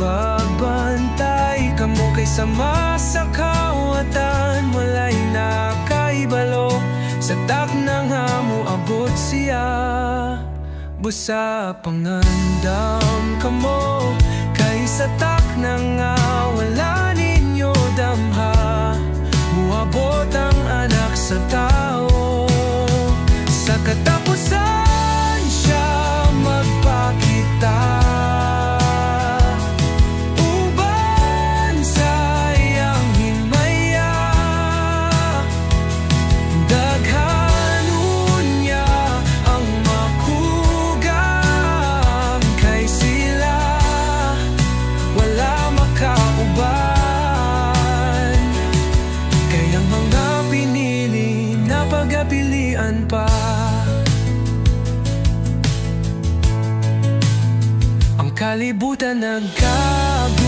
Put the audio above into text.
Nagbabantay kamo kay sama sa kawatan, walay nakaibalo sa taknang hamo abot siya. Busa pangandam kamo kay sa taknang nga wala ninyo damha, muabot ang anak sa tao. Sa katapusan siya magpakita, uban sa iyang himaya. Daghanon niya ang makugang, kay sila wala makauban. Kaya mga pinili na pagapilian pa, kalibutan nagkabala.